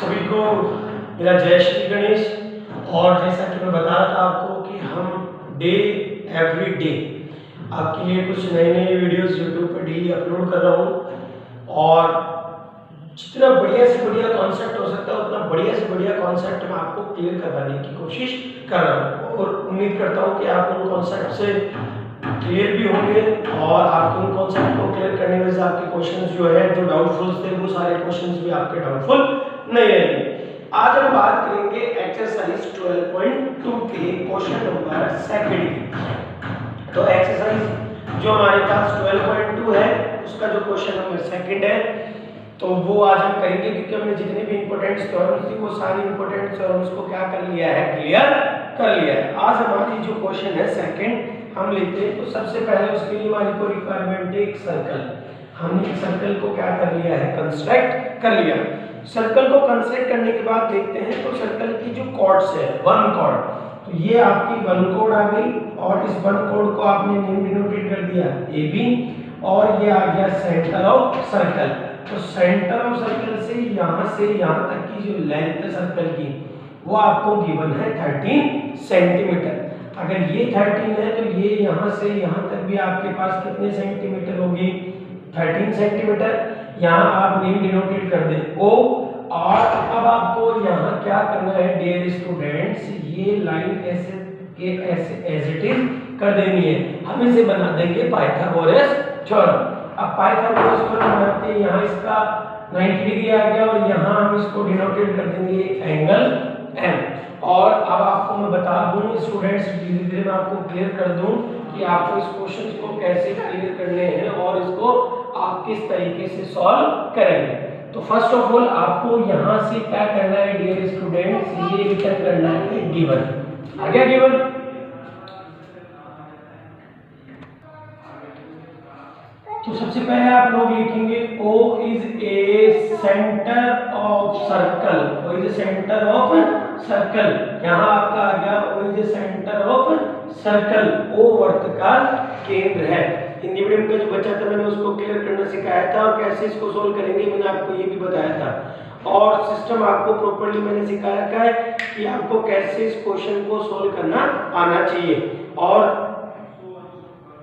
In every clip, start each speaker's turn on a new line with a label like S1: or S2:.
S1: सभी को मेरा जय श्री गणेश। और जैसा कि मैं बता रहा था आपको कि हम एवरी डे आपके लिए कुछ नए नए वीडियोस यूट्यूब पर डेली अपलोड कर रहा हूँ और जितना बढ़िया से बढ़िया कॉन्सेप्ट हो सकता है उतना बढ़िया से बढ़िया कॉन्सेप्ट मैं आपको क्लियर करवाने की कोशिश कर रहा हूँ और उम्मीद करता हूँ कि आप उन कॉन्सेप्ट से क्लियर भी होंगे और आपको उन कॉन्सेप्ट को क्लियर करने में से आपके क्वेश्चंस जो है जो डाउटफुल थे वो सारे क्वेश्चंस भी आपके डाउटफुल नहीं रहेंगे। आज हम बात करेंगे एक्सरसाइज 12.2 के क्वेश्चन नंबर सेकंड। तो एक्सरसाइज जो हमारे पास 12.2 है उसका जो क्वेश्चन नंबर सेकंड है तो वो आज हम करेंगे क्योंकि हमने जितने भी इंपॉर्टेंट थ्योरम्स थी वो सारी इंपॉर्टेंट थ्योरम्स को क्या कर लिया है, क्लियर कर लिया है। आज हमारी जो क्वेश्चन है सेकंड हम लेते हैं। तो सबसे पहले उसके लिए हमारी को रिक्वायरमेंट है एक सर्कल। हमने एक सर्कल को क्या कर लिया है, कंस्ट्रक्ट कर लिया। सर्कल को कंस्ट्रक्ट करने के बाद देखते हैं तो सर्कल की जो कॉर्ड्स है वन कॉर्ड, तो ये आपकी वन कॉर्ड आ गई और इस वन कॉर्ड को आपने नेम डिनोटेट कर दिया ए बी और ये आ गया सेंटर ऑफ सर्कल। तो सेंटर ऑफ सर्कल से यहाँ तक की जो लेंथ है सर्कल की वो आपको गिवन है 13 सेंटीमीटर। अगर ये 13 है तो ये यहाँ से यहाँ तक भी आपके पास कितने सेंटीमीटर होगी, 13 सेंटीमीटर। यहाँ आप नेम डिनोटेट कर दें ओ। और अब आपको यहाँ क्या करना है डियर स्टूडेंट्स, ये लाइन ऐसे के ऐसे एज इट इज कर देनी है। हम इसे बना देंगे पाइथागोरस थ्योरम। अब पाइथागोरस थ्योरम बनाते हैं, यहाँ इसका 90 डिग्री आ गया और यहाँ हम इसको डिनोटेट कर देंगे एंगल एम। और अब आपको मैं बता दूं स्टूडेंट्स, धीरे धीरे मैं आपको क्लियर कर दूं कि आपको इस क्वेश्चन को कैसे क्लियर करने हैं और इसको आप किस तरीके से सॉल्व करेंगे। तो फर्स्ट ऑफ ऑल आपको यहाँ से क्या करना है डियर स्टूडेंट्स, ये रिटर्न करना है गिवन। आ गया गिवन। तो सबसे पहले आप लोग लिखेंगे O is a centre of circle. O is a centre of circle. यहाँ आपका आ गया O is a centre of circle. O वर्त का केंद्र है। हिंदी मीडियम का जो बच्चा था मैंने उसको क्लियर करना सिखाया था और कैसे इसको सोल्व करेंगे मैंने आपको ये भी बताया था। और सिस्टम आपको प्रॉपर्ली मैंने सिखाया है कि आपको कैसे इस क्वेश्चन को सोल्व करना आना चाहिए। और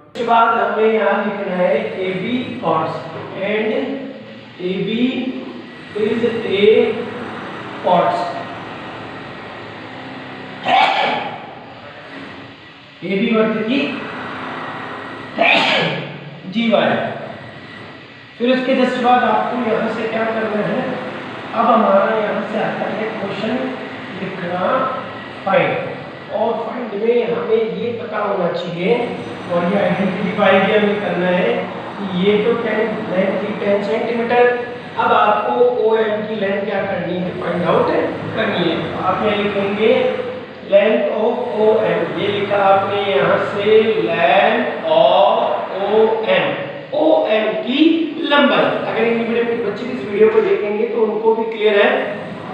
S1: उसके बाद हमें यहाँ लिखना है A B chords and A B is a chords. A B वर्त की जीवा है। फिर उसके जस्ट बाद आपको यहाँ से क्या करना है, अब हमारा यहाँ से आता है क्वेश्चन लिखना फाइंड। और फाइंड में हमें ये पता होना चाहिए और ये आइडेंटिफाई भी हमें करना है कि ये तो 10 सेंटीमीटर। अब आपको ओ एम की लेंथ क्या करनी है, फाइंड आउट करनी है। तो आप यहाँ लिखेंगे लेंथ ऑफ ओ एम। ये लिखा आपने यहाँ से length of O M, O M की लंबाई। अगर इंग्लिश मीडियम के बच्चे इस वीडियो को देखेंगे तो उनको भी क्लियर है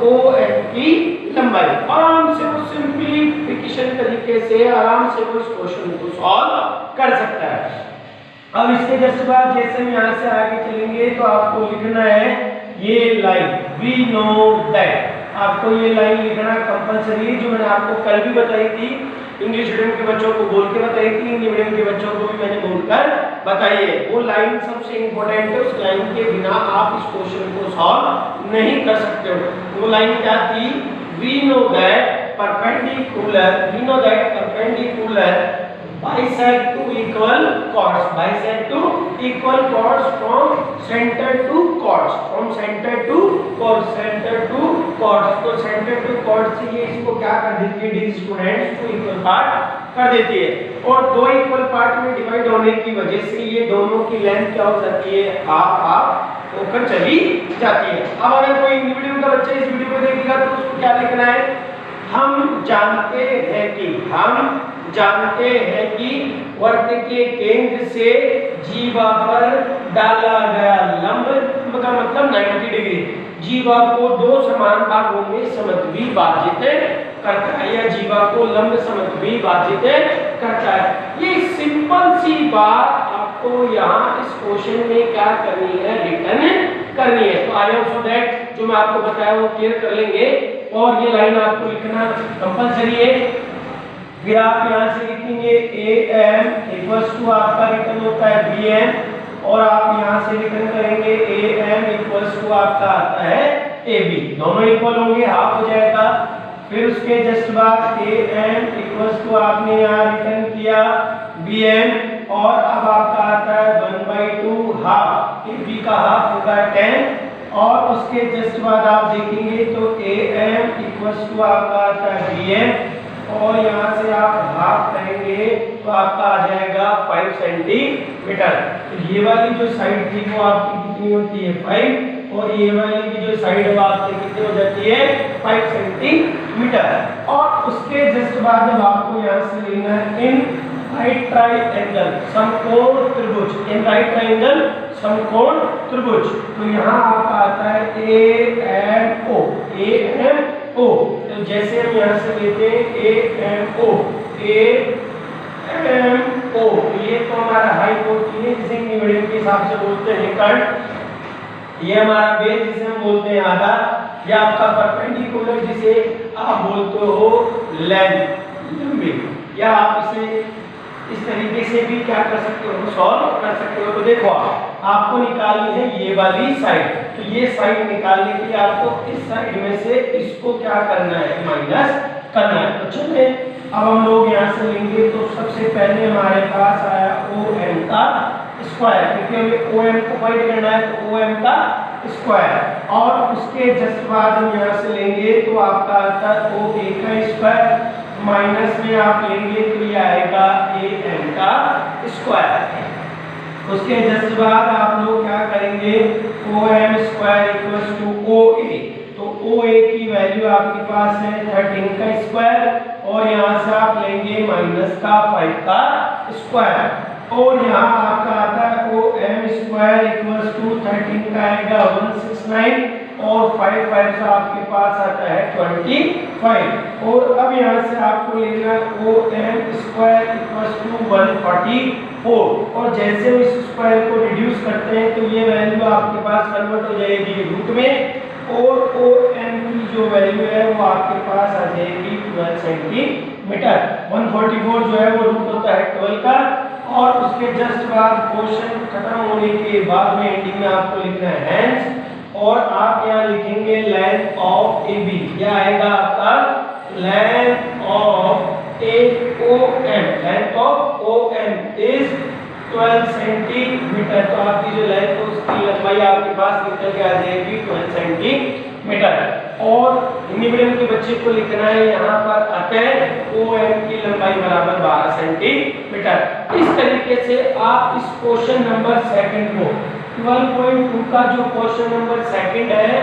S1: ओ एम की लंबाई। आराम से वो सिंपलीफिकेशन तरीके से आराम से वो इस क्वेश्चन को सॉल्व कर सकता है। अब इसके जस्ट बाद जैसे हम यहाँ से आगे चलेंगे तो आपको लिखना है ये लाइन वी नो दैट। आपको ये लाइन लिखना कंपलसरी है जो मैंने आपको कल भी बताई थी। इंग्लिश मीडियम के बच्चों को बोल के बताई थी, हिंदी मीडियम के बच्चों को भी मैंने बोलकर बताई है। वो लाइन सबसे इंपॉर्टेंट है, उस लाइन के बिना आप इस क्वेश्चन को सॉल्व नहीं कर सकते हो। वो लाइन क्या थी, we know that perpendicular bisect two equal chords, bisect two equal chords from center to chords, from center to chords, center to chords। तो center to chords से ये इसको क्या कर देती है the students, two equal part कर देती है। और दो इक्वल पार्ट में डिवाइड होने की वजह से ये दोनों की लेंथ क्या हो जाती है, हाफ होकर चली जाती है। अब अगर कोई मीडियम का बच्चा इस वीडियो को देखेगा तो उसको क्या लिखना है, हम जानते हैं कि वर्त के केंद्र से जीवा पर डाला गया लंब का मतलब 90 डिग्री जीवा को दो समान भागों में समद्विभाजित करता है या जीवा को लंब समद्विभाजित करता है। ये सिंपल सी बात आपको यहाँ इस क्वेश्चन में क्या करनी है, रिटर्न करनी है। तो आई होप सो दैट जो मैं आपको बताया वो क्लियर कर लेंगे। और ये लाइन आपको लिखना कंपलसरी है। फिर आप यहाँ से लिखेंगे AM इक्वल्स टू आपका रिटर्न होता है BN और आप यहाँ से रिटर्न करेंगे AM इक्वल्स टू आपका आता है AB। दोनों इक्वल होंगे, हाफ हो जाएगा। फिर उसके जस्ट बाद AM इक्वल्स टू आपने यहाँ रिटर्न किया BN और अब आपका आता है 1/2 हाफ। AB का हाफ होगा 10 और उसके जस्ट बाद आप देखेंगे तो AM इक्वल्स टू आपका आता है BN और यहाँ से आप हाफ करेंगे तो आपका आ जाएगा 5 सेंटीमीटर। तो ये वाली जो साइड थी वो आपकी कितनी होती है 5 और ये वाली की जो साइड है वो आपकी कितनी हो जाती है 5 सेंटीमीटर। और उसके जस्ट बाद जब आपको यहाँ से लेना है इन राइट ट्राइंगल समकोण त्रिभुज, इन राइट ट्राइंगल समकोण त्रिभुज, तो यहाँ आपका आता है AMO। AMO तो जैसे हम यहाँ से लेते हैं AMO, AMO ये तो हमारा हाइपोटेन्यूज जिसे इंग्लिश मीडियम के हिसाब से बोलते हैं कर्ण। ये हमारा बेस जिसे हम बोलते हैं आधार। या आपका परपेंडिकुलर जिसे आप बोलते हो लेंथ, लंबी। या आप इसे इस तरीके से भी क्या कर सकते हो, सॉल्व कर सकते हो। तो देखो आपको निकालनी है ये वाली साइड, तो ये साइड निकालने के लिए आपको इस साइड में से इसको क्या करना है माइनस करना है। तो चलिए अब हम लोग यहाँ से लेंगे। तो सबसे पहले हमारे पास आया OM का स्क्वायर, क्योंकि हमें OM को फाइंड करना है तो OM का स्क्वायर। और उसके जस्ट बाद हम यहाँ से लेंगे तो आपका आता है OA का स्क्वायर माइनस में आप लेंगे तो ये आएगा AM का स्क्वायर। उसके जस्ट बाद आप लोग क्या करेंगे OM square equals to OA। तो OA की वैल्यू आपके पास है 13 का स्क्वायर और यहाँ से आप लेंगे माइनस का 5 का स्क्वायर और यहाँ आपका आता है OM स्क्वायर इक्वल्स टू 13 का आएगा 169 और 5 से आपके पास आता है 25। और अब यहाँ से आपको लेना OM स्क्वायर इक्वल्स टू 144 और जैसे हम इस स्क्वायर को रिड्यूस करते हैं तो ये वैल्यू आपके पास कन्वर्ट हो जाएगी रूट में और OM की जो वैल्यू है वो आपके पास आ जाएगी 12 सेंटीमीटर। 144 जो है वो रूट होता है 12 का। और उसके जस्ट बाद क्वेश्चन खत्म होने के बाद में एंडिंग में आपको लिखना है हैंड्स और आप यहाँ लिखेंगे लेंथ ऑफ AB। क्या आएगा आपका length of OM, length of OM is 12 centimetre. तो आपकी जो लेंथ है उसकी लंबाई आपके पास निकल के आ जाएगी 12 सेंटीमीटर। और हिंदी मीडियम के बच्चे को लिखना है यहाँ पर अतः OM की लंबाई बराबर 12 सेंटीमीटर। इस तरीके से आप इस क्वेश्चन नंबर सेकंड को 12.2 का जो क्वेश्चन नंबर सेकंड है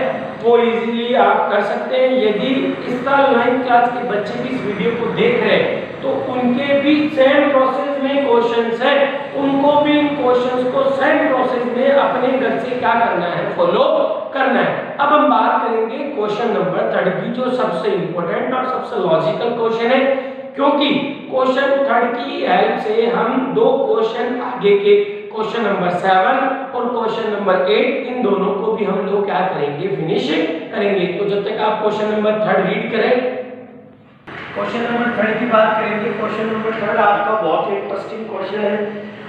S1: वो इजीली आप कर सकते हैं। यदि इस साल 9th क्लास के बच्चे भी इस वीडियो को देख रहे हैं तो उनके भी सेम प्रोसेस में क्वेश्चंस हैं, उनको भी इन क्वेश्चंस को सेम प्रोसेस में अपने घर से क्या करना है फॉलो करना है। अब हम बात करेंगे क्वेश्चन नंबर 3 की जो सबसे इंपॉर्टेंट और सबसे लॉजिकल क्वेश्चन है, क्योंकि क्वेश्चन 3 की हेल्प से हम दो क्वेश्चन आगे के क्वेश्चन नंबर 7 और क्वेश्चन नंबर 8 इन दोनों को भी हम लोग क्या करेंगे फिनिश करेंगे। तो जब तक आप क्वेश्चन नंबर 3 रीड करें, क्वेश्चन नंबर 3 की बात करेंगे। क्वेश्चन नंबर 3 आपका बहुत इंटरेस्टिंग क्वेश्चन है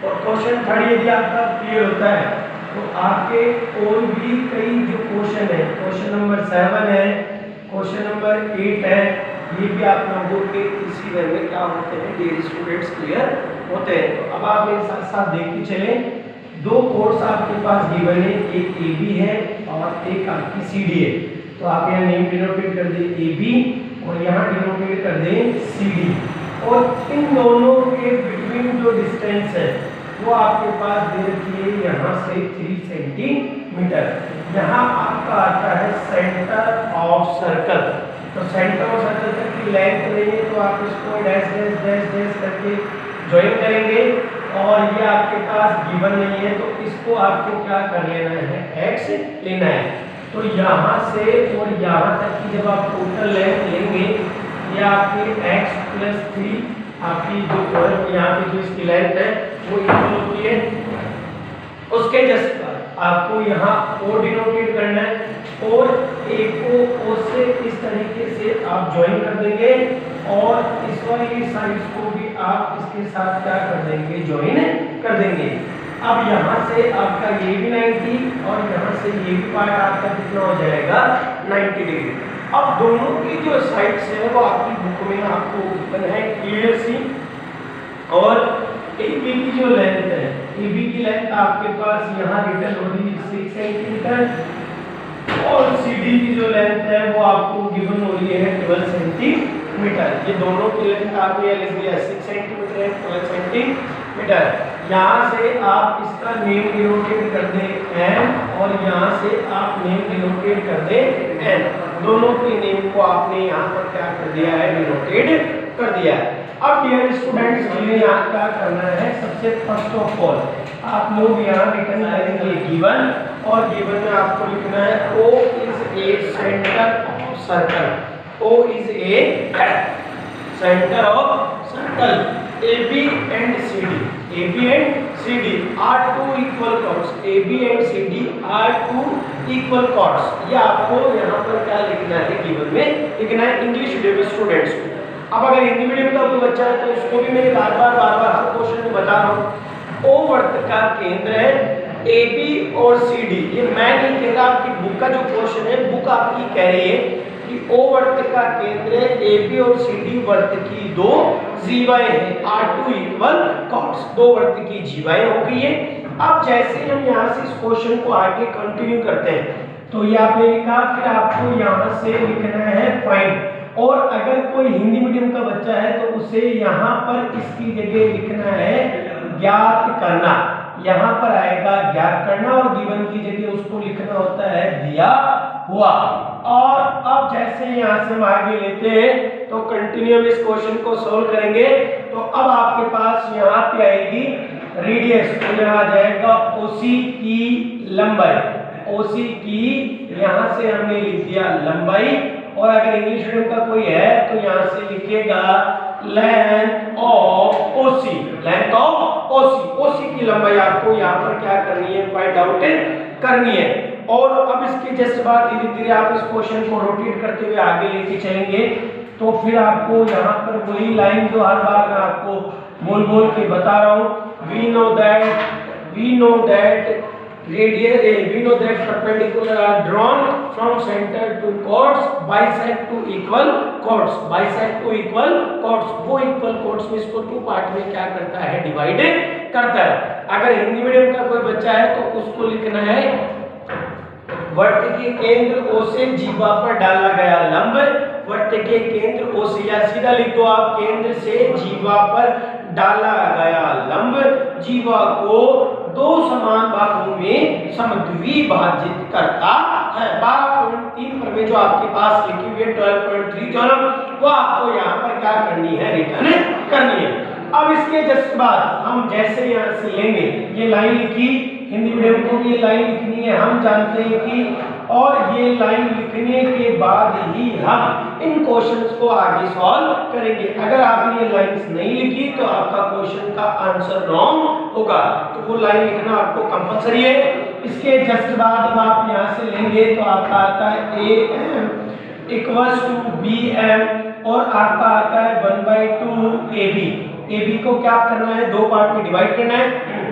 S1: और क्वेश्चन 3 यदि आपका क्लियर होता है तो आपके और भी कई जो क्वेश्चन है, क्वेश्चन नंबर 7 है, क्वेश्चन नंबर 8 है, ये भी आप लोगों के इसी वे में क्या होते हैं डेली स्टूडेंट्स क्लियर होते हैं। तो अब आप मेरे साथ साथ देखते चलें, दो कोर्स आपके पास गिवन है, एक AB है और एक आपकी CD है। तो आप यहाँ नेम डिनोटेट कर दें AB और यहाँ डिनोटेट कर दें CD और इन दोनों के बिटवीन जो डिस्टेंस है वो आपके पास दे रखी है यहाँ से 3 सेंटीमीटर। यहाँ आपका आता है सेंटर ऑफ सर्कल। तो सेंटर ऑफ सर्कल तक की लेंथ लेंगे तो आप इसको डैश डैश डैश डैश करके ज्वाइन करेंगे और ये आपके पास गिवन नहीं है तो इसको आपको क्या कर लेना है x लेना है। तो यहाँ से और यहाँ तक की जब आप टोटल लेंथ लेंगे ये आपकी x + 3 आपकी जो यहाँ पे जो इसकी लेंथ है वो इक्वल होती है। उसके जस्ट आपको यहाँ O डिनोटेट करना है और ए को ओ से इस तरीके से आप ज्वाइन कर देंगे और इस वाली साइड्स को भी आप इसके साथ क्या कर देंगे, ज्वाइन कर देंगे। अब यहाँ से आपका ये भी 90 और यहाँ से ये भी पार्ट आपका कितना हो जाएगा 90 डिग्री। अब दोनों की जो साइड्स है वो आपकी बुक में आपको ओपन है क्लियर सी। और AB की जो लेंथ है, AB की लेंथ आपके पास यहाँ रिटर्न हो रही है 6 सेंटीमीटर और CD की जो लेंथ है वो आपको गिवन हो रही है 12 सेंटीमीटर। ये दोनों की लेंथ आपने लिख दिया 6 सेंटीमीटर है 12 सेंटीमीटर। यहाँ से आप इसका नेम डिनोटेट कर दें n और यहाँ से आप नेम डिनोटेट कर दें n। दोनों के नेम को आपने यहाँ पर क्या कर दिया है, डिनोटेट कर दिया है। अब डियर स्टूडेंट्स हमें यहाँ क्या करना है, सबसे फर्स्ट ऑफ ऑल आप लोग यहाँ रिटर्न करेंगे गिवन और गिवन में आपको लिखना है O is a centre of circle, O is a centre of circle AB and CD, AB and CD are two equal chords, AB and CD are two equal chords। ये आपको यहाँ पर क्या लिखना है, गिवन में लिखना है इंग्लिश मीडियम स्टूडेंट्स को। अब अगर हिंदी मीडियम का कोई बच्चा है तो उसको भी मैं बार बार हर क्वेश्चन में बता रहा हूँ। ओ वर्त का केंद्र है AB और CD। ये मैं नहीं कह रहा, आपकी बुक का जो क्वेश्चन है बुक आपकी कह रही है कि O वर्त का केंद्र है AB और CD वर्त की दो जीवाएं हैं, आर टू इक्वल कॉर्ड्स, दो वर्त की जीवाएं हो गई है। अब जैसे हम यहाँ से इस क्वेश्चन को आगे कंटिन्यू करते हैं तो ये आपने लिखा, फिर आपको यहाँ से लिखना है फाइंड। और अगर कोई हिंदी मीडियम का बच्चा है तो उसे यहाँ पर इसकी जगह लिखना है ज्ञात करना, यहाँ पर आएगा ज्ञात करना और गिवन की जगह उसको लिखना होता है दिया हुआ। और अब जैसे यहाँ से हम आगे लेते हैं तो कंटिन्यू इस क्वेश्चन को सोल्व करेंगे। तो अब आपके पास यहाँ पे आएगी रेडियस, तो यहाँ आ जाएगा OC की लंबाई, OC की यहाँ से हमने लिख दिया लंबाई। और अगर इंग्लिश मीडियम का कोई है तो यहाँ से लिखेगा length of OC, length of OC की लंबाई आपको यहाँ पर क्या करनी है, फाइंड आउट करनी है। और अब इसके जस्ट बाद धीरे धीरे आप इस क्वेश्चन को रोटेट करते हुए आगे लेके चलेंगे तो फिर आपको यहाँ पर वही लाइन जो हर बार मैं आपको बोल के बता रहा हूँ, we know that radius, we know that perpendicular are drawn from center to chords, bisect to equal chords, bisect to equal chords। वो equal chords में इसको टू पार्ट में क्या करता है, डिवाइड करता है। अगर हिंदी मीडियम का कोई बच्चा है तो उसको लिखना है वर्त के केंद्र O से जीवा पर डाला गया लंब, वर्त के केंद्र O से, या सीधा लिख दो आप, केंद्र से जीवा पर डाला गया लंब जीवा को दो समान भागों में समद्विभाजित करता है। 12.3 पर में जो आपके पास लिखी हुई है 12.3 कॉलम, वो आपको यहाँ पर क्या करनी है, रिटर्न करनी है। अब इसके जस्ट बाद हम जैसे यहाँ से लेंगे, ये लाइन लिखी, हिंदी मीडियम को ये लाइन लिखनी है, हम जानते हैं कि, और ये लाइन लिखने के बाद ही हम इन क्वेश्चंस को आगे सॉल्व करेंगे। अगर आपने ये लाइंस नहीं लिखी तो आपका क्वेश्चन का आंसर रॉन्ग होगा, तो वो लाइन लिखना आपको कंपलसरी है। इसके जस्ट बाद आप यहाँ से लेंगे तो आपका आता है AM इक्वल्स टू BM और आपका आता है 1/2 AB। AB को क्या करना है, दो पार्ट में डिवाइड करना है।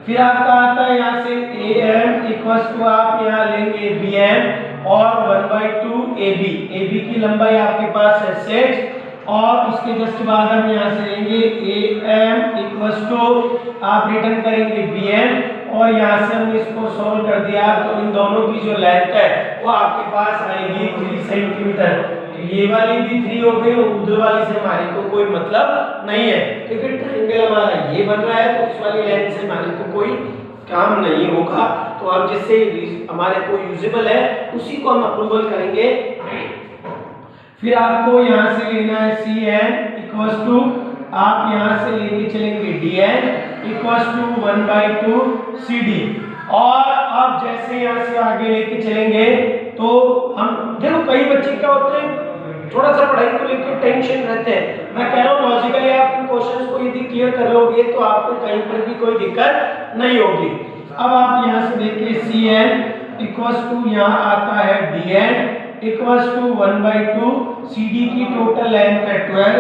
S1: फिर आपका आता है यहाँ से AM इक्वल्स टू आप यहाँ लेंगे BM और 1/2 AB। AB की लंबाई आपके पास है 6 और उसके जस्ट बाद हम यहाँ से लेंगे AM इक्वल्स टू आप रिटर्न करेंगे BM और यहाँ से हमने इसको सॉल्व कर दिया तो इन दोनों की जो लेंथ है वो आपके पास आएगी 3 सेंटीमीटर। ये वाली भी 3 हो गई और उधर वाली से हमारे को कोई मतलब नहीं है, क्योंकि ट्रायंगल हमारा ये बन रहा है तो उस वाली लाइन से हमारे को कोई काम नहीं होगा। तो अब जिससे हमारे को यूजेबल है उसी को हम अप्रूवल करेंगे। फिर आपको यहाँ से लेना है CN इक्वल्स टू आप यहाँ से लेके चलेंगे DN इक्वल्स टू 1/2 CD। और अब जैसे यहाँ से आगे लेके चलेंगे तो हम देखो, कई बच्चे क्या होते हैं थोड़ा सा पढ़ाई को लेकर टेंशन रहते हैं। मैं कह रहा हूँ लॉजिकली आप इन क्वेश्चंस को यदि क्लियर कर लोगे तो आपको कहीं पर भी कोई दिक्कत नहीं होगी। अब आप यहाँ से देखिए CN इक्वल्स टू यहाँ आता है dn इक्वल्स टू 1/2 CD की टोटल लेंथ है 12।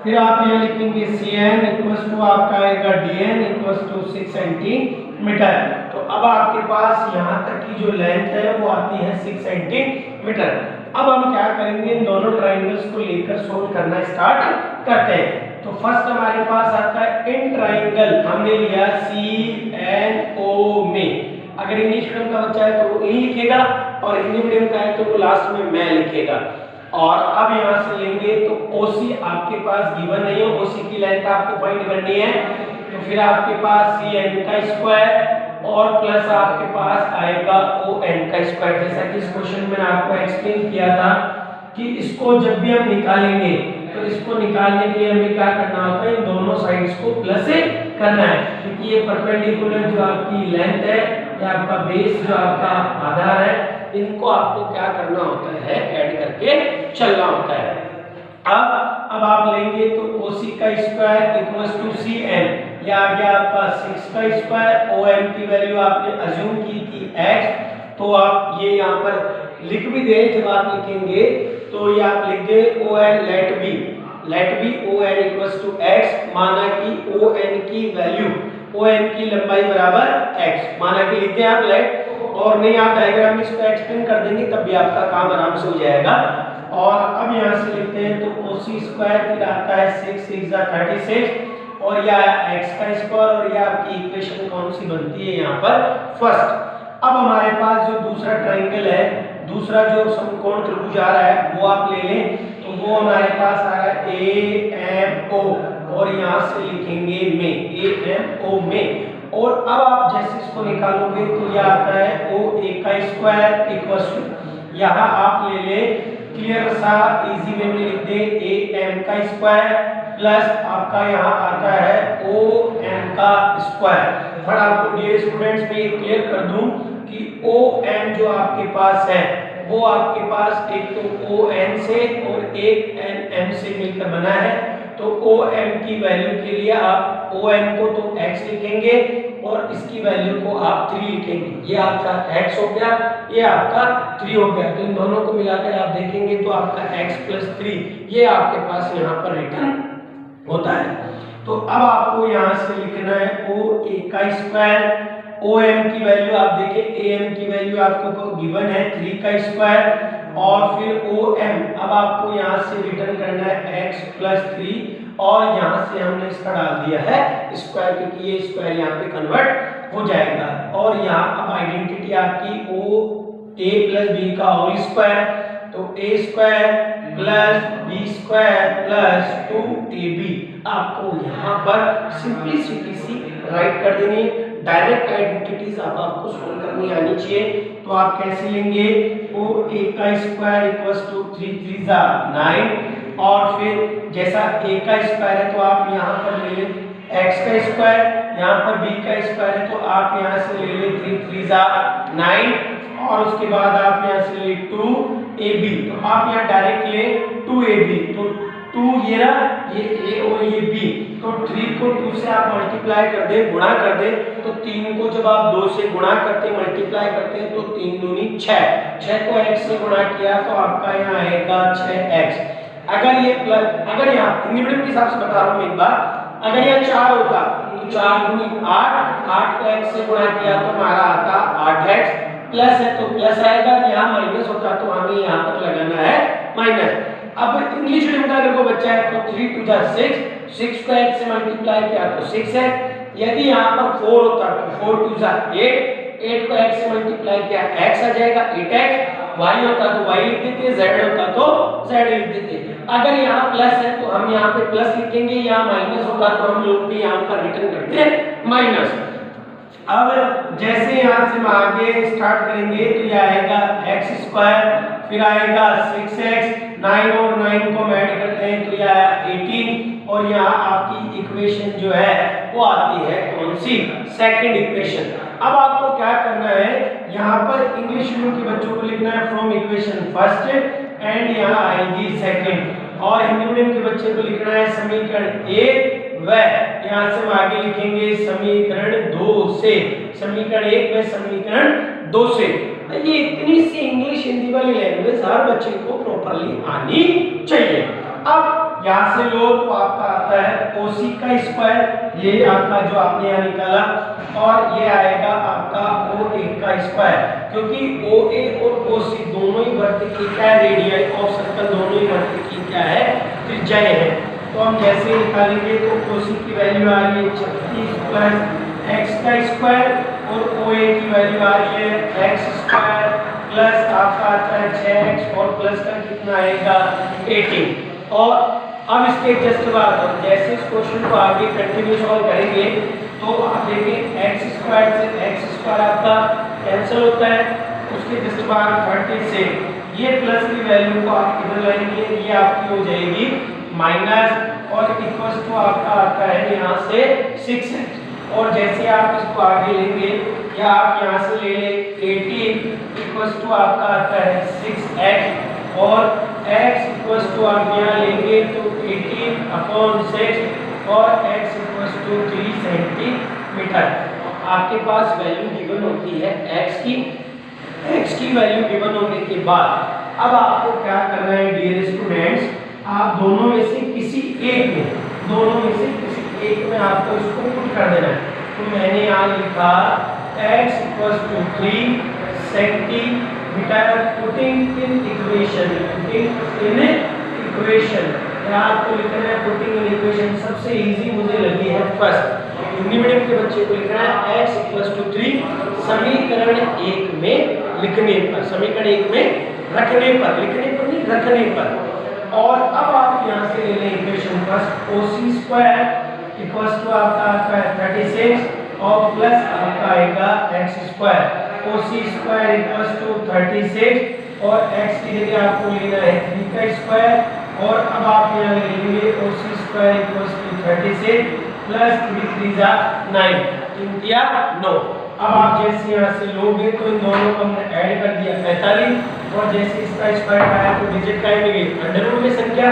S1: फिर आप यहाँ लिखेंगे Cn इक्वल्स टू आपका आएगा dn इक्वल्स टू 6 सेंटीमीटर। तो अब आपके पास यहाँ तक की जो लेंथ है वो आती है 6 सेंटीमीटर। अब हम क्या करेंगे, इन दोनों ट्राइंगल्स को लेकर सोल्व करना स्टार्ट करते हैं। तो फर्स्ट हमारे पास आता है इन ट्राइंगल, हमने लिया CNO में। अगर इंग्लिश मीडियम का बच्चा है तो वो इन लिखेगा और हिंदी मीडियम का है तो वो लास्ट में मैं लिखेगा। और अब यहाँ से लेंगे तो OC आपके पास गिवन नहीं है, OC की लेंथ आपको फाइंड करनी है। तो फिर आपके पास CN का स्क्वायर और प्लस आपके पास आएगा ON का स्क्वायर। जैसा कि इस क्वेश्चन में आपको एक्सप्लेन किया था कि इसको जब भी हम निकालेंगे तो इसको निकालने के लिए हमें क्या करना होता है, इन दोनों साइड्स को प्लस से करना है, क्योंकि ये परपेंडिकुलर जो आपकी लेंथ है या आपका बेस जो आपका आधार है, इनको आपको क्या करना होता है, ऐड करके चलना होता है। अब आप लेंगे तो OC का स्क्वायर इक्वल्स टू CN, ये आ गया आपका 6 का स्क्वायर। ON की वैल्यू आपने अज्यूम की थी x, तो आप ये यहाँ पर लिख भी दें। जब आप लिखेंगे तो ये आप लिख दें ON let be ON equals to x, माना कि ON की वैल्यू, ON की लंबाई बराबर x, माना कि लिख दें आप लेट, और नहीं आप डायग्राम में इसको एक्सप्लेन कर देंगे तब भी आपका काम आराम से हो जाएगा। और अब यहाँ से लिखते हैं तो OC स्क्वायर फिर आता है 6 6 36 और यह x का स्क्वायर, और यह आपकी इक्वेशन कौन सी बनती है यहाँ पर, फर्स्ट। अब हमारे पास जो दूसरा ट्राइंगल है, दूसरा जो समकोण त्रिभुज आ रहा है वो आप ले लें। तो वो हमारे पास आ रहा है AMO और यहाँ से लिखेंगे में, AMO में। और अब आप जैसे इसको निकालोगे तो यह आता है OA का स्क्वायर इक्वल्स टू, यहाँ आप ले लें क्लियर सा इजी वे में लिख दें AM का स्क्वायर प्लस आपका यहाँ आता है OM का स्क्वायर। बट आपको डियर स्टूडेंट्स में ये क्लियर कर दूं कि OM जो आपके पास है वो आपके पास एक तो ON से और एक NM से मिलकर बना है। तो OM की वैल्यू के लिए आप ON को तो x लिखेंगे और इसकी वैल्यू को आप 3 लिखेंगे। ये आपका x हो गया, ये आपका 3 हो गया। तो इन दोनों को मिलाकर आप देखेंगे तो आपका x + 3 ये आपके पास यहाँ पर रिटर्न होता है। तो अब आपको यहाँ से लिखना है OA का स्क्वायर, OM की वैल्यू आप देखें, AM की वैल्यू आपको गिवन है 3 का स्क्वायर, और फिर OM अब आपको यहाँ से रिटर्न करना है x + 3 और यहाँ से हमने इसका डाल दिया है स्क्वायर, क्योंकि ये स्क्वायर यहाँ पे कन्वर्ट हो जाएगा। और यहाँ अब आइडेंटिटी आपकी OA + B का होल स्क्वायर, तो A square + B square + 2AB आपको यहाँ पर सिंपलिसिटी सी राइट कर देनी। डायरेक्ट आइडेंटिटीज आपको सोल्व करनी आनी चाहिए। तो आप कैसे लेंगे, OA का स्क्वायर इक्वल्स टू 3 3 9, और फिर जैसा A का स्क्वायर है तो आप यहाँ पर ले लें x का स्क्वायर, यहाँ पर B का स्क्वायर है तो आप यहाँ से ले लें 3 3 9, और उसके बाद आप यहाँ से ले 2AB, तो आप यहाँ डायरेक्ट ले 2AB, तो 2 ये ना, ये A और ये B, तो 3 को 2 से आप मल्टीप्लाई कर दें, गुणा कर दें, तो 3 को जब आप 2 से गुणा करते हैं, मल्टीप्लाई करते हैं, तो 3 दूनी 6, 6 को x से गुणा किया तो आपका यहाँ आएगा 6x। अगर ये प्लस, अगर यहाँ हिंदी मीडियम के हिसाब से बता रहा हूँ एक बार, अगर यह 4 होता तो 4 दूनी 8, 8 को x से गुणा किया तो हमारा आता 8x, प्लस है तो प्लस आएगा, यहाँ माइनस होता तो हमें यहाँ पर लगाना है माइनस। अब इंग्लिश मीडियम का अगर कोई बच्चा है तो 3 2 जा 6, 6 को x से मल्टीप्लाई किया तो 6 है। यदि यहाँ पर 4 होता तो 4 2 जा 8, 8 को x से मल्टीप्लाई किया x आ जाएगा 8x, y होता तो y लिख देते, z होता तो z लिख देते। अगर यहाँ प्लस है तो हम यहाँ पे प्लस लिखेंगे, यहाँ माइनस होगा तो हम लोग भी यहाँ पर रिटर्न करते हैं माइनस। अब जैसे यहाँ से हम आगे स्टार्ट करेंगे तो यह आएगा x स्क्वायर, फिर आएगा 6x, 9 और 9 को ऐड करते हैं तो यह आया 18, और यहाँ आपकी इक्वेशन जो है वो आती है कौन सी, सेकंड इक्वेशन। अब आपको क्या करना है, यहाँ पर इंग्लिश मीडियम के बच्चों को लिखना है फ्रॉम इक्वेशन फर्स्ट एंड यहाँ आएगी सेकंड, और हिंदी मीडियम के बच्चे को लिखना है समीकरण 1 व यहाँ से हम आगे लिखेंगे समीकरण 2 से, समीकरण 1 व समीकरण 2 से। ये इतनी सी इंग्लिश हिंदी वाली लैंग्वेज हर बच्चे को प्रॉपरली आनी चाहिए। अब यहाँ से लो तो आपका आता है OC का स्क्वायर, ये आपका जो आपने यहाँ निकाला, और ये आएगा आपका OA का स्क्वायर, क्योंकि OA और OC दोनों ही वृत्त की क्या है, रेडियस ऑफ सर्कल दोनों ही वृत्त की क्या है, त्रिज्याएं हैं। तो हम जैसे निकालेंगे तो OC की वैल्यू आ रही है 36 प्लस x का स्क्वायर और OA की वैल्यू आ रही है x स्क्वायर प्लस आपका आता है 6x और प्लस का कितना आएगा 18। और अब इसके जस्ट बाद हम जैसे इस क्वेश्चन को आगे कंटिन्यू सॉल्व करेंगे तो आप देखें x स्क्वायर से x स्क्वायर आपका कैंसिल होता है, उसके जस्ट बाद 30 से ये प्लस की वैल्यू को आप इधर लाएंगे, ये आपकी हो जाएगी माइनस और इक्वल्स टू आपका आता है यहाँ से 6x। और जैसे आप इसको आगे लेंगे या आप यहाँ से ले लें 18 इक्वल्स टू आपका आता है 6x और x इक्वल्स टू आप यहाँ लेंगे तो 18/6 और x इक्वल्स टू 3 सेंटीमीटर। आपके पास वैल्यू गिवन होती है x की वैल्यू गिवन होने के बाद अब आपको क्या करना है डियर स्टूडेंट्स, आप दोनों में से किसी एक में आपको इसको पुट कर देना है। तो मैंने यहाँ लिखा x equals to 3 centimetre, putting in equation, यहाँ आपको लिखना है पुटिंग इन इक्वेशन। सबसे इजी मुझे लगी है फर्स्ट, हिंदी मीडियम के बच्चे को लिखना है x इक्वल्स टू 3 समीकरण 1 में लिखने पर, समीकरण 1 में रखने पर, लिखने पर नहीं रखने पर। और अब आप यहाँ से ले लें equation first, OC square equals to आपका आता है 36 और प्लस आपका आएगा x square. OC square equals to 36 और x की जगह आपको लेना है 3 का स्क्वायर और अब आप यहाँ ले लेंगे OC square equals to 36 plus 3 3 जा 9, 3 दिया 9। अब आप जैसे यहाँ से लोगे तो इन दोनों को हमने ऐड कर दिया 45 और जैसे इसका स्क्वायर आया तो डिजिट का अंडर रूट में संख्या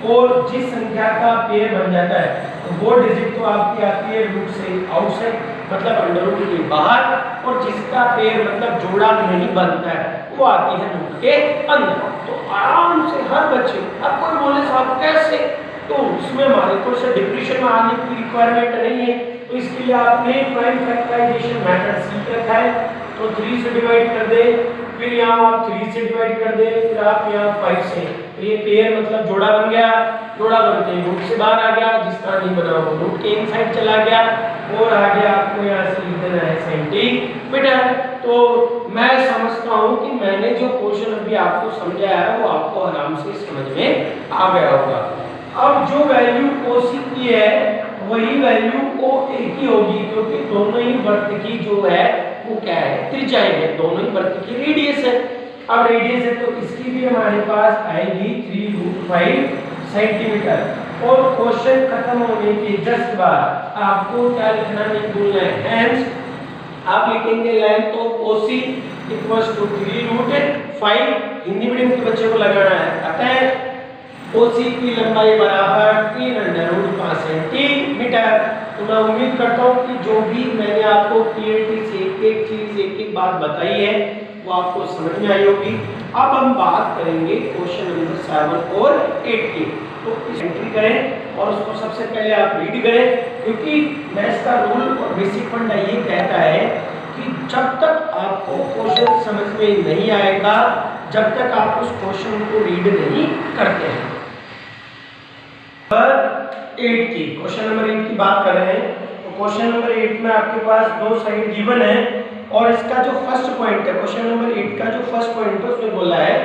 S1: और जिस संख्या का पेयर बन जाता है तो वो डिजिट तो आपकी आती है रूट से आउटसाइड, मतलब अंडर रूट के बाहर, और जिसका पेयर मतलब जोड़ा नहीं बनता है वो आती है रूट के अंदर। तो आराम से हर बच्चे, अब कोई बोले साहब कैसे, तो उसमें हमारे को से डिप्रेशन में आने की रिक्वायरमेंट नहीं है, तो इसके लिए आपने प्राइम फैक्टराइजेशन मेथड सीख रखा है। तो 3 से डिवाइड कर दे, फिर यहाँ आप 3 से डिवाइड कर दे, फिर आप यहाँ 5 से, तो ये पेयर मतलब जोड़ा बन गया, जोड़ा बनते ही रूट से बाहर आ गया, जिसका नहीं बना वो रूट के इनसाइड चला गया और आगे आपको यहाँ से लिख देना है सेंटीमीटर। तो मैं समझता हूँ कि मैंने जो क्वेश्चन अभी आपको समझाया है वो आपको आराम से समझ में आ गया होगा। अब जो वैल्यू OC की है वही वैल्यू OA की होगी, क्योंकि दोनों ही वृत्त की जो है वो क्या है, त्रिज्याएं है, दोनों ही वृत्त की रेडियस है। अब रेडियस है तो इसकी भी हमारे पास आएगी 3√5 सेंटीमीटर। और क्वेश्चन खत्म होने के जस्ट बाद आपको क्या लिखना नहीं भूलना है, हेंस आप लिखेंगे length of OC equals to 3√5, Hindi medium के बच्चे को लगाना है, अतः OC की लंबाई बराबर 3√5 सेंटीमीटर। तो मैं उम्मीद करता हूँ कि जो भी मैंने आपको क्लियरिटी से एक चीज एक बात बताई है वो आपको समझ में आई होगी। अब हम बात करेंगे क्वेश्चन नंबर 7 और 8 की। तो इस एंट्री करें और उसको सबसे पहले आप रीड करें, क्योंकि मैथ्स का रूल और बेसिक फंडा ये कहता है कि जब तक आपको क्वेश्चन समझ में नहीं आएगा, जब तक आप उस क्वेश्चन को रीड नहीं करते हैं। 8 की, क्वेश्चन नंबर 8 की बात कर रहे हैं। तो क्वेश्चन नंबर 8 में आपके पास दो साइड गिवन है और इसका जो फर्स्ट पॉइंट है, क्वेश्चन नंबर 8 का जो फर्स्ट पॉइंट है उसमें बोला है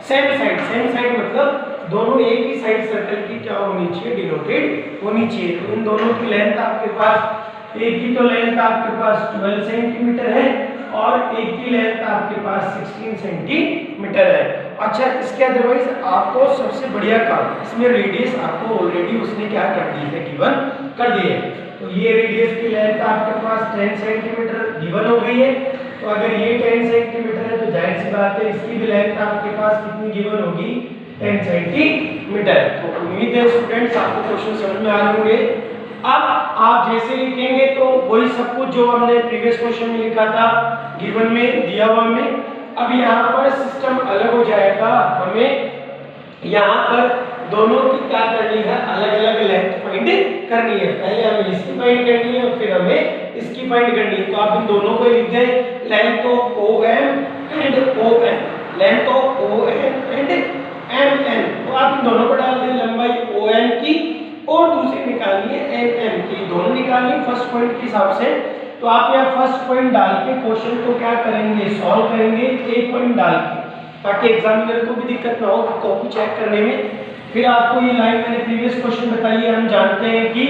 S1: सेम साइड मतलब दोनों एक ही साइड सर्कल की क्या होनी चाहिए, डिनोटेड होनी चाहिए। तो इन दोनों की लेंथ आपके पास, एक की तो लेंथ आपके पास 12 सेंटीमीटर है और एक की लेंथ आपके पास 16 सेंटीमीटर है। अच्छा, इसके अदरवाइज आपको सबसे बढ़िया काम, इसमें रेडियस आपको ऑलरेडी उसने क्या कर दी है, गिवन कर दी है। तो ये रेडियस की लेंथ आपके पास 10 सेंटीमीटर गिवन हो गई है। तो अगर ये 10 सेंटीमीटर है तो जाहिर सी बात है इसकी भी लेंथ आपके पास कितनी गिवन होगी, 10 सेंटीमीटर। तो उम्मीद है स्टूडेंट्स आपको क्वेश्चन समझ में आ रहे होंगे। अब आप जैसे लिखेंगे तो वही सब कुछ जो हमने प्रीवियस क्वेश्चन में लिखा था गिवन में दिया हुआ में, अब यहाँ पर सिस्टम अलग हो जाएगा, हमें यहाँ पर दोनों की क्या करनी है, अलग अलग लेंथ फाइंड करनी है। पहले हमें इसकी फाइंड करनी है, फिर हमें इसकी फाइंड करनी है। तो आप इन दोनों को लिख दें, length of OM and ON, length of ON and MN। तो आप इन दोनों को डाल दें, लंबाई ON की और दूसरी निकालनी है MM की, दोनों निकालनी फर्स्ट पॉइंट के हिसाब से। तो आप यहाँ फर्स्ट पॉइंट डाल के क्वेश्चन को क्या करेंगे, सॉल्व करेंगे एक पॉइंट डाल के, ताकि एग्जामिनर को भी दिक्कत ना हो कॉपी चेक करने में। फिर आपको ये लाइन मैंने प्रीवियस क्वेश्चन बताई है, हम जानते हैं कि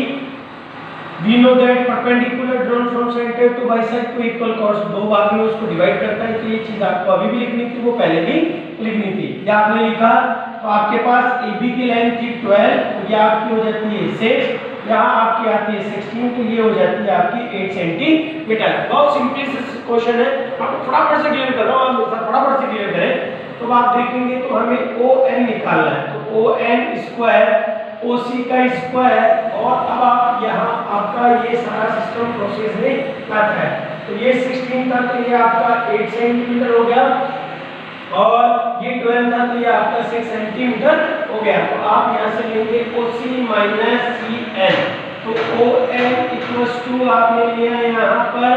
S1: we know that perpendicular drawn from center to bisect to equal chords, दो भाग में उसको डिवाइड करता है। तो ये चीज आपको अभी भी लिखनी थी, वो पहले भी लिखनी थी। या आपने लिखा तो आपके पास AB की लेंथ थी 12, ये आपकी हो जाती है 6, यहाँ आपकी आती है 16, तो ये हो जाती है आपकी 8 सेंटीमीटर। बहुत सिंपल क्वेश्चन है, आपको फटाफट से क्लियर कर रहा हूँ, आप फटाफट से क्लियर करें। तो आप देखेंगे तो हमें ON निकालना है, तो ON स्क्वायर OC का स्क्वायर, और अब आप यहाँ आपका ये सारा सिस्टम प्रोसेस में आता है। तो ये 16 था तो ये आपका 8 सेंटीमीटर हो गया, और ये 12 था तो ये आपका 6 सेंटीमीटर हो गया। तो आप यहाँ से लेंगे OC माइनस CN, तो ON इक्वल्स टू आपने लिया यहाँ पर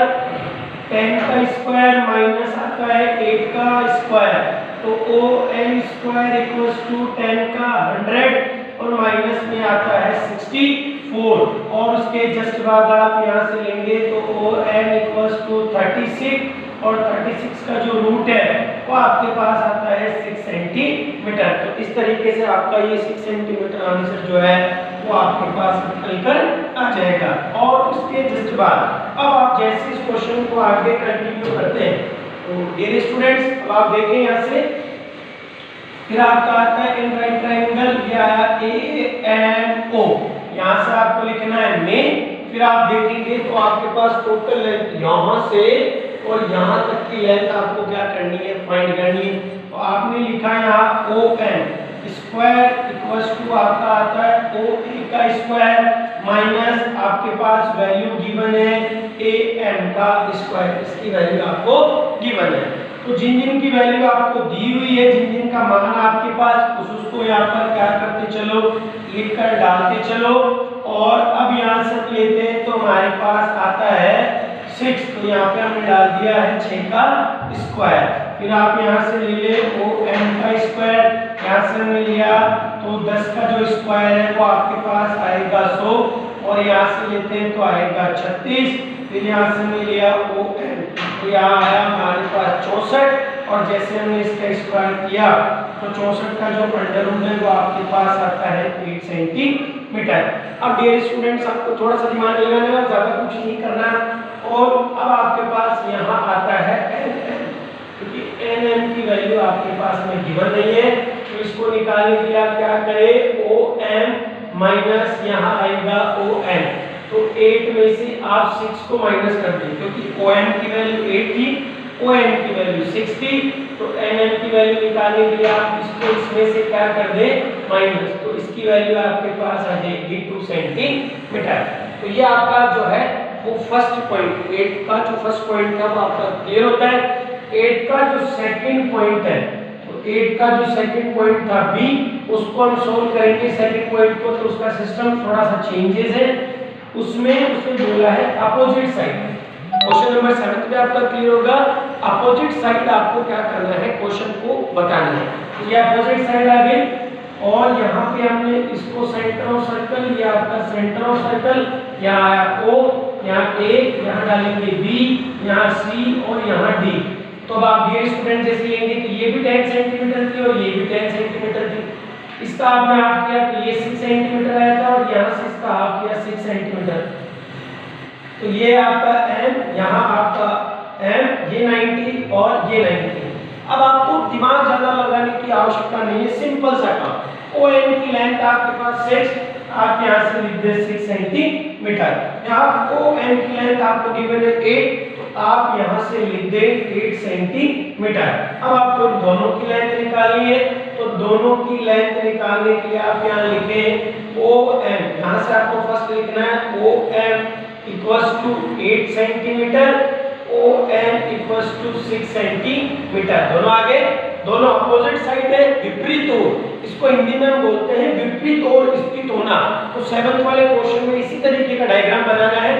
S1: 10 का स्क्वायर माइनस आता है 8 का स्क्वायर, तो ON स्क्वायर इक्वल्स टू 10 का 100 और माइनस में आता है 64, और उसके जस्ट बाद आप यहाँ से लेंगे तो ON इक्वल्स टू 36, और 36 का जो रूट है वो आपके पास आता है 6 सेंटीमीटर। तो इस तरीके से आपका ये 6 सेंटीमीटर आंसर जो है वो आपके पास निकल कर आ जाएगा। और उसके जस्ट बाद अब आप जैसे इस क्वेश्चन को आगे कंटिन्यू करते हैं, तो डियर स्टूडेंट्स अब आप देखें यहाँ से, फिर आपका आता है इन राइट ट्रायंगल, ये आया AMO, यहाँ से आपको लिखना है में। फिर आप देखेंगे तो आपके पास टोटल लेंथ यहाँ से और यहाँ तक की लेंथ आपको क्या करनी है, फाइंड करनी है। तो आपने लिखा यहाँ ON स्क्वायर इक्वल्स टू आपका आता है OA का स्क्वायर माइनस आपके पास वैल्यू गिवन है AM का स्क्वायर, इसकी वैल्यू आपको गिवन है। तो जिन जिन की वैल्यू आपको दी हुई है, जिन जिन का मान आपके पास, उसको यहाँ पर क्या करते चलो, लिखकर डालते चलो। और अब यहाँ से हम लेते हैं तो हमारे पास आता है 6, तो यहाँ पे हमने डाल दिया है 6 का स्क्वायर। फिर आप यहाँ से ले ले OM का स्क्वायर, यहाँ से हमने लिया तो 10 का जो स्क्वायर है वो आपके पास आएगा 100, और यहाँ से लेते हैं तो आएगा 36। फिर यहाँ से हमने लिया ON, तो यहाँ आया हमारे पास 64, और जैसे हमने इसका स्क्वायर किया तो 64 का जो अंडर रूट है वो आपके पास आता है 8 सेंटीमीटर। अब डियर स्टूडेंट्स आपको थोड़ा सा दिमाग लगाना है, ज़्यादा कुछ नहीं करना। और अब आपके पास यहाँ आता है NN, क्योंकि NN की वैल्यू आपके पास में गिवन नहीं है, तो इसको निकालने के लिए आप क्या करें, OM माइनस यहाँ आएगा ON, तो 8 में से आप 6 को माइनस कर दें, क्योंकि OM की वैल्यू 8 थी, ON की वैल्यू 6 थी, तो NN की वैल्यू निकालने के लिए आप इसको इसमें से क्या कर दें, माइनस, तो इसकी वैल्यू आपके पास आ जाएगी 2 सेंटीमीटर। तो ये आपका जो है वो फर्स्ट पॉइंट, 8 का जो फर्स्ट पॉइंट है वो आपका क्लियर होता है। 8 का जो सेकंड पॉइंट है, तो 8 का जो सेकंड पॉइंट था B, उसको हम सोल्व करेंगे सेकंड पॉइंट को, तो उसका सिस्टम थोड़ा सा चेंजेस है, उसमें उसने बोला है अपोजिट साइड। क्वेश्चन नंबर 7 पे आपका क्लियर होगा, अपोजिट साइड आपको क्या करना है, क्वेश्चन को बताना है। तो ये अपोजिट साइड आ गई, और यहाँ पे हमने इसको सेंटर ऑफ सर्कल, ये आपका सेंटर ऑफ सर्कल, यहाँ आया O, यहाँ A, यहाँ डालेंगे B, यहाँ C और यहाँ D। तो अब आप डियर स्टूडेंट जैसे लेंगे तो ये भी 10 सेंटीमीटर थी और ये भी 10 सेंटीमीटर थी, इसका आपने हाफ किया तो ये 6 सेंटीमीटर आया था, और यहाँ से इसका हाफ किया 6 सेंटीमीटर, तो ये आपका M, यहाँ आपका M, ये 90 और ये 90। अब आपको दिमाग ज्यादा लगाने की आवश्यकता नहीं है, सिंपल सा काम। ON की लेंथ आपके पास 6, आप यहाँ से लिख दे 6 सेंटीमीटर। यहाँ ON की लेंथ आपको गिवन है 8, तो आप यहाँ से लिख दे 8 सेंटीमीटर। अब आपको दोनों की लेंथ निकालनी है, तो दोनों की लेंथ निकालने के लिए आप यहाँ लिखें OM, यहाँ से आपको फर्स्ट लिखना है OM equals to 8 centimetre ON equals to 6 centimetre. दोनों आगे, दोनों अपोजिट साइड है, विपरीत ओर, इसको हिंदी में हम बोलते हैं विपरीत ओर स्थित होना। तो 7th वाले क्वेश्चन में इसी तरीके का डायग्राम बनाना है।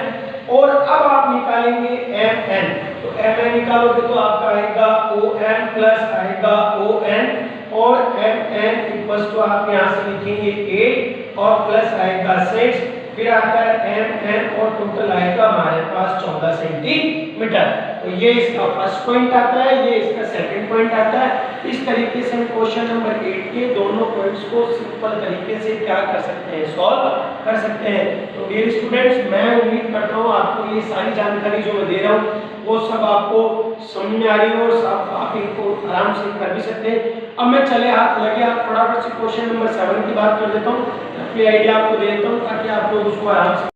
S1: और अब आप निकालेंगे MN, तो MN निकालोगे तो आपका आएगा OM प्लस आएगा ON, और MN इक्वल्स टू आप यहाँ से लिखेंगे 8 और प्लस आएगा 6, फिर आता है MN और टोटल आएगा हमारे पास 14 सेंटीमीटर। तो ये इसका फर्स्ट पॉइंट आता है, ये इसका सेकंड पॉइंट आता है। इस तरीके से हम क्वेश्चन नंबर 8 के दोनों पॉइंट्स को सिंपल तरीके से क्या कर सकते हैं, सॉल्व कर सकते हैं। तो डियर स्टूडेंट्स, मैं उम्मीद करता हूँ आपको ये सारी जानकारी जो मैं दे रहा हूँ वो सब आपको समझ में आ रही हो और आप इनको आराम से कर भी सकते हैं। अब मैं चले हाथ लगे आप फटाफट से क्वेश्चन नंबर 7 की बात कर देता हूँ, अपनी आइडिया आपको दे देता हूँ ताकि आप लोग उसको आराम से